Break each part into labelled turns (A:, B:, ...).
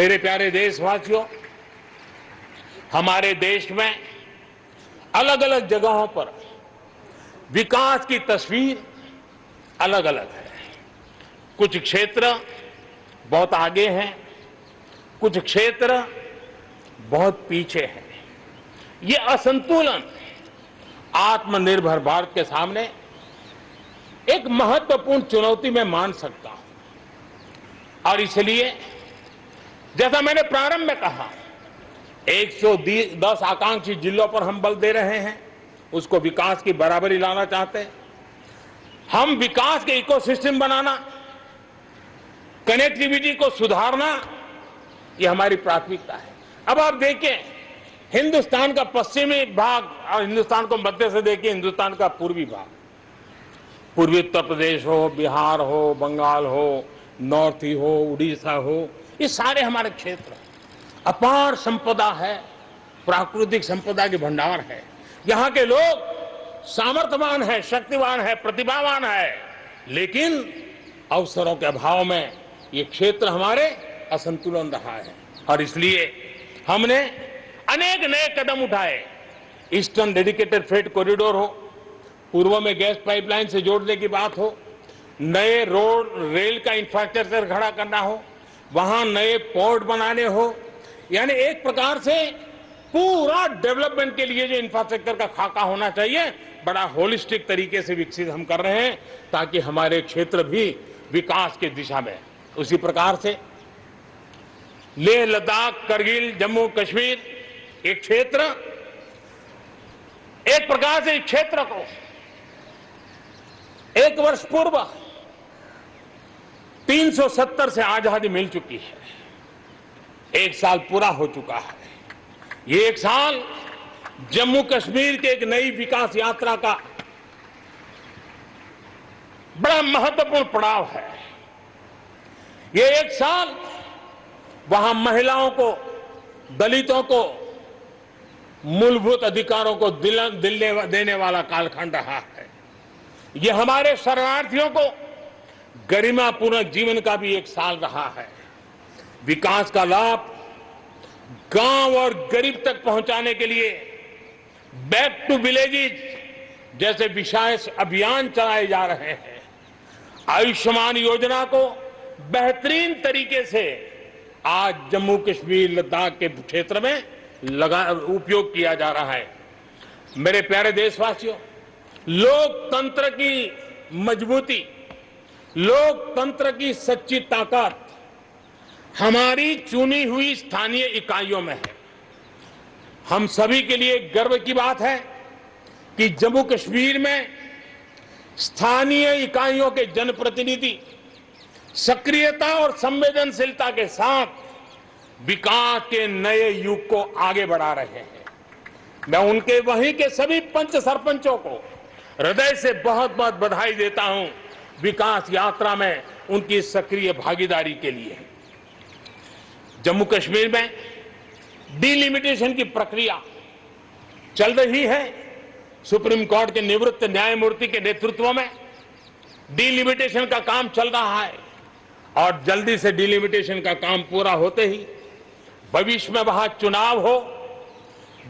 A: मेरे प्यारे देशवासियों, हमारे देश में अलग अलग जगहों पर विकास की तस्वीर अलग अलग है। कुछ क्षेत्र बहुत आगे हैं, कुछ क्षेत्र बहुत पीछे हैं। ये असंतुलन आत्मनिर्भर भारत के सामने एक महत्वपूर्ण चुनौती मैं मान सकता हूं। और इसलिए जैसा मैंने प्रारंभ में कहा, 110 आकांक्षी जिलों पर हम बल दे रहे हैं, उसको विकास की बराबरी लाना चाहते हैं। हम विकास के इकोसिस्टम बनाना, कनेक्टिविटी को सुधारना, ये हमारी प्राथमिकता है। अब आप देखिए, हिंदुस्तान का पश्चिमी भाग और हिंदुस्तान को मध्य से देखिए, हिंदुस्तान का पूर्वी भाग, पूर्वी उत्तर प्रदेश हो, बिहार हो, बंगाल हो, नॉर्थ ही हो, उड़ीसा हो, ये सारे हमारे क्षेत्र अपार संपदा है, प्राकृतिक संपदा के भंडार है। यहाँ के लोग सामर्थ्यवान है, शक्तिवान है, प्रतिभावान है, लेकिन अवसरों के अभाव में ये क्षेत्र हमारे असंतुलन रहा है। और इसलिए हमने अनेक नए कदम उठाए। ईस्टर्न डेडिकेटेड फ्रेट कॉरिडोर हो, पूर्व में गैस पाइपलाइन से जोड़ने की बात हो, नए रोड रेल का इंफ्रास्ट्रक्चर खड़ा करना हो, वहां नए पोर्ट बनाने हो, यानी एक प्रकार से पूरा डेवलपमेंट के लिए जो इंफ्रास्ट्रक्चर का खाका होना चाहिए, बड़ा होलिस्टिक तरीके से विकसित हम कर रहे हैं, ताकि हमारे क्षेत्र भी विकास की दिशा में। उसी प्रकार से लेह लद्दाख, करगिल, जम्मू कश्मीर, एक क्षेत्र, एक प्रकार से इस क्षेत्र को 1 वर्ष पूर्व 370 से आजादी मिल चुकी है। 1 साल पूरा हो चुका है। ये 1 साल जम्मू कश्मीर के एक नई विकास यात्रा का बड़ा महत्वपूर्ण पड़ाव है। ये 1 साल वहां महिलाओं को, दलितों को मूलभूत अधिकारों को देने वाला कालखंड रहा है। ये हमारे शरणार्थियों को गरिमापूर्ण जीवन का भी 1 साल रहा है। विकास का लाभ गांव और गरीब तक पहुंचाने के लिए बैक टू विलेजेस जैसे विशेष अभियान चलाए जा रहे हैं। आयुष्मान योजना को बेहतरीन तरीके से आज जम्मू कश्मीर, लद्दाख के क्षेत्र में उपयोग किया जा रहा है। मेरे प्यारे देशवासियों, लोकतंत्र की मजबूती, लोकतंत्र की सच्ची ताकत हमारी चुनी हुई स्थानीय इकाइयों में है। हम सभी के लिए गर्व की बात है कि जम्मू कश्मीर में स्थानीय इकाइयों के जनप्रतिनिधि सक्रियता और संवेदनशीलता के साथ विकास के नए युग को आगे बढ़ा रहे हैं। मैं उनके वहीं के सभी पंच सरपंचों को हृदय से बहुत बहुत बधाई देता हूं, विकास यात्रा में उनकी सक्रिय भागीदारी के लिए। जम्मू कश्मीर में डिलिमिटेशन की प्रक्रिया चल रही है। सुप्रीम कोर्ट के निवृत्त न्यायमूर्ति के नेतृत्व में डिलिमिटेशन का काम चल रहा है, और जल्दी से डिलिमिटेशन का काम पूरा होते ही भविष्य में वहां चुनाव हो,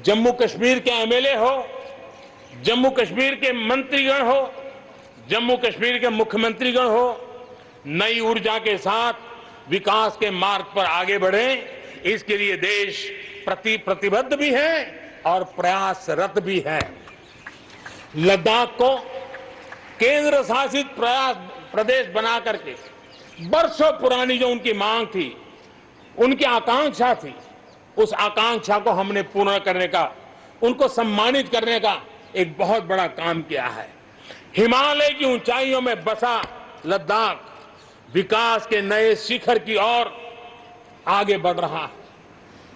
A: जम्मू कश्मीर के एमएलए हो, जम्मू कश्मीर के मंत्रीगण हो, जम्मू कश्मीर के मुख्यमंत्रीगण हो, नई ऊर्जा के साथ विकास के मार्ग पर आगे बढ़े, इसके लिए देश प्रतिबद्ध भी है और प्रयासरत भी है। लद्दाख को केंद्र शासित प्रदेश बना करके बरसों पुरानी जो उनकी मांग थी, उनकी आकांक्षा थी, उस आकांक्षा को हमने पूर्ण करने का, उनको सम्मानित करने का एक बहुत बड़ा काम किया है। हिमालय की ऊंचाइयों में बसा लद्दाख विकास के नए शिखर की ओर आगे बढ़ रहा है।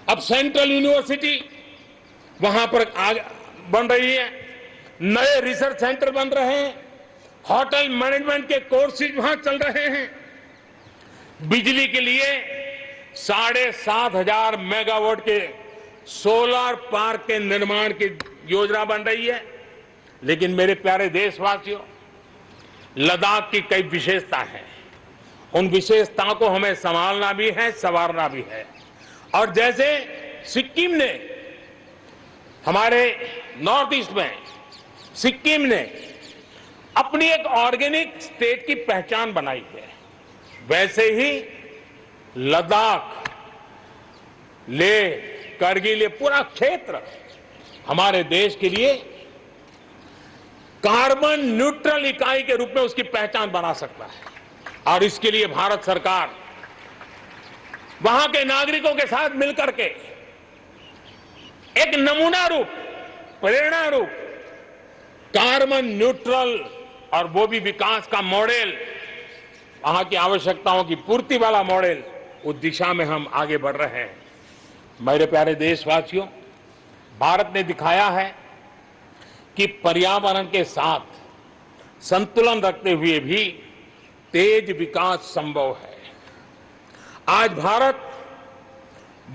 A: अब सेंट्रल यूनिवर्सिटी वहां पर बन रही है, नए रिसर्च सेंटर बन रहे हैं, होटल मैनेजमेंट के कोर्सेज वहां चल रहे हैं। बिजली के लिए 7,500 मेगावाट के सोलर पार्क के निर्माण की योजना बन रही है। लेकिन मेरे प्यारे देशवासियों, लद्दाख की कई विशेषता है। उन विशेषताओं को हमें संभालना भी है, संवारना भी है। और जैसे सिक्किम ने, हमारे नॉर्थ ईस्ट में सिक्किम ने अपनी एक ऑर्गेनिक स्टेट की पहचान बनाई है, वैसे ही लद्दाख, लेह, करगिल, ये पूरा क्षेत्र हमारे देश के लिए कार्बन न्यूट्रल इकाई के रूप में उसकी पहचान बना सकता है। और इसके लिए भारत सरकार वहां के नागरिकों के साथ मिलकर के एक नमूना रूप, प्रेरणा रूप कार्बन न्यूट्रल और वो भी विकास का मॉडल, वहां की आवश्यकताओं की पूर्ति वाला मॉडल, उस दिशा में हम आगे बढ़ रहे हैं। मेरे प्यारे देशवासियों, भारत ने दिखाया है कि पर्यावरण के साथ संतुलन रखते हुए भी तेज विकास संभव है। आज भारत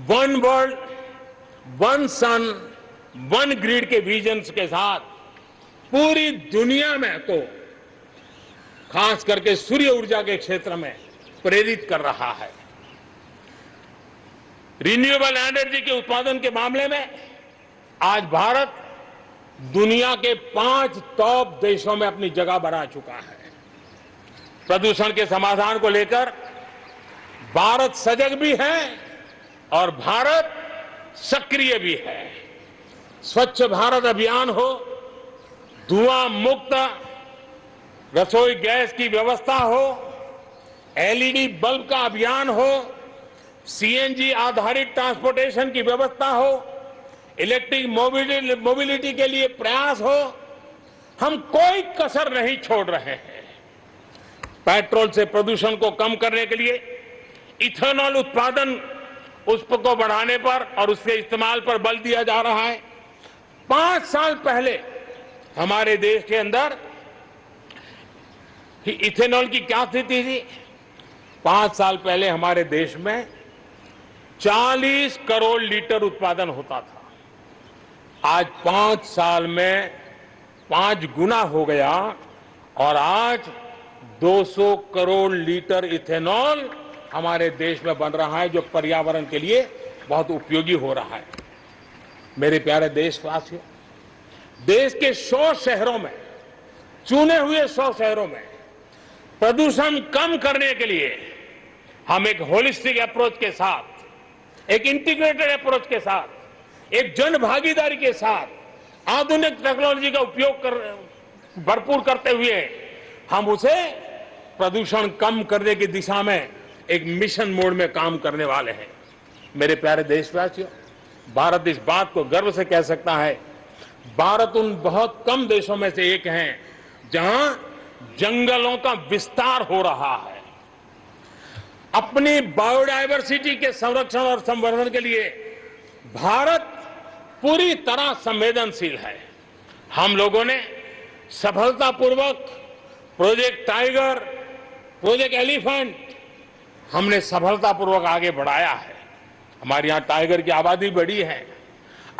A: वन वर्ल्ड, वन सन, वन ग्रिड के विजन के साथ पूरी दुनिया में तो खास करके सूर्य ऊर्जा के क्षेत्र में प्रेरित कर रहा है। रिन्यूएबल एनर्जी के उत्पादन के मामले में आज भारत दुनिया के 5 टॉप देशों में अपनी जगह बना चुका है। प्रदूषण के समाधान को लेकर भारत सजग भी है और भारत सक्रिय भी है। स्वच्छ भारत अभियान हो, धुआं मुक्त रसोई गैस की व्यवस्था हो, एलईडी बल्ब का अभियान हो, सीएनजी आधारित ट्रांसपोर्टेशन की व्यवस्था हो, इलेक्ट्रिक मोबिलिटी के लिए प्रयास हो, हम कोई कसर नहीं छोड़ रहे हैं। पेट्रोल से प्रदूषण को कम करने के लिए इथेनॉल उत्पादन उसको बढ़ाने पर और उसके इस्तेमाल पर बल दिया जा रहा है। 5 साल पहले हमारे देश के अंदर इथेनॉल की क्या स्थिति थी? 5 साल पहले हमारे देश में 40 करोड़ लीटर उत्पादन होता था। आज 5 साल में 5 गुना हो गया और आज 200 करोड़ लीटर इथेनॉल हमारे देश में बन रहा है, जो पर्यावरण के लिए बहुत उपयोगी हो रहा है। मेरे प्यारे देशवासियों, देश के 100 शहरों में, चुने हुए 100 शहरों में प्रदूषण कम करने के लिए हम एक होलिस्टिक अप्रोच के साथ, एक इंटीग्रेटेड अप्रोच के साथ, एक जन भागीदारी के साथ आधुनिक टेक्नोलॉजी का उपयोग भरपूर करते हुए हम उसे प्रदूषण कम करने की दिशा में एक मिशन मोड में काम करने वाले हैं। मेरे प्यारे देशवासियों, भारत इस बात को गर्व से कह सकता है, भारत उन बहुत कम देशों में से एक है जहां जंगलों का विस्तार हो रहा है। अपनी बायोडायवर्सिटी के संरक्षण और संवर्धन के लिए भारत पूरी तरह संवेदनशील है। हम लोगों ने सफलतापूर्वक प्रोजेक्ट टाइगर, प्रोजेक्ट एलिफेंट हमने सफलतापूर्वक आगे बढ़ाया है। हमारे यहां टाइगर की आबादी बढ़ी है।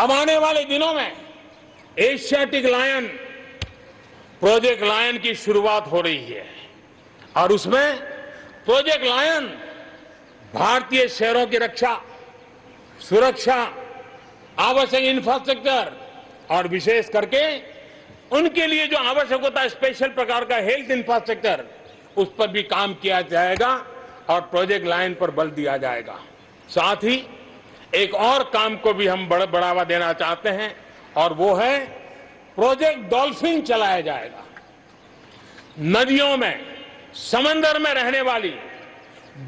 A: अब आने वाले दिनों में एशियाटिक लायन, प्रोजेक्ट लायन की शुरुआत हो रही है और उसमें प्रोजेक्ट लायन भारतीय शहरों की रक्षा, सुरक्षा, आवश्यक इंफ्रास्ट्रक्चर और विशेष करके उनके लिए जो आवश्यक होता है स्पेशल प्रकार का हेल्थ इंफ्रास्ट्रक्चर, उस पर भी काम किया जाएगा और प्रोजेक्ट लाइन पर बल दिया जाएगा। साथ ही एक और काम को भी हम बढ़ावा देना चाहते हैं और वो है प्रोजेक्ट डॉल्फिन चलाया जाएगा। नदियों में, समंदर में रहने वाली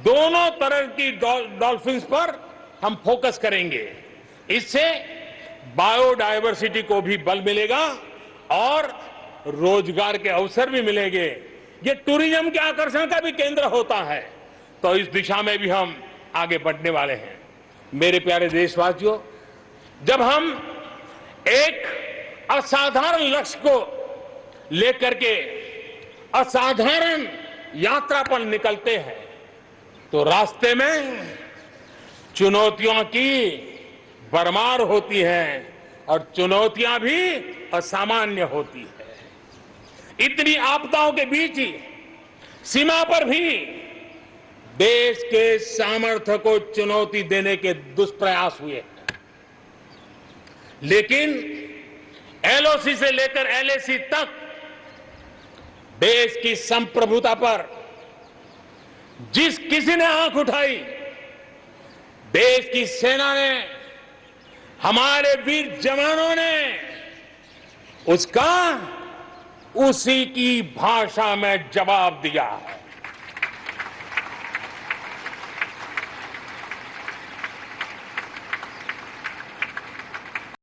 A: दोनों तरह की डॉल्फिन्स पर हम फोकस करेंगे। इससे बायोडायवर्सिटी को भी बल मिलेगा और रोजगार के अवसर भी मिलेंगे। ये टूरिज्म के आकर्षण का भी केंद्र होता है, तो इस दिशा में भी हम आगे बढ़ने वाले हैं। मेरे प्यारे देशवासियों, जब हम एक असाधारण लक्ष्य को लेकर के असाधारण यात्रा पर निकलते हैं तो रास्ते में चुनौतियों की भरमार होती है और चुनौतियां भी असामान्य होती है। इतनी आपदाओं के बीच ही सीमा पर भी देश के सामर्थ्य को चुनौती देने के दुष्प्रयास हुए। लेकिन एलओसी से लेकर एलएसी तक देश की संप्रभुता पर जिस किसी ने आंख उठाई, देश की सेना ने, हमारे वीर जवानों ने उसका उसी की भाषा में जवाब दिया।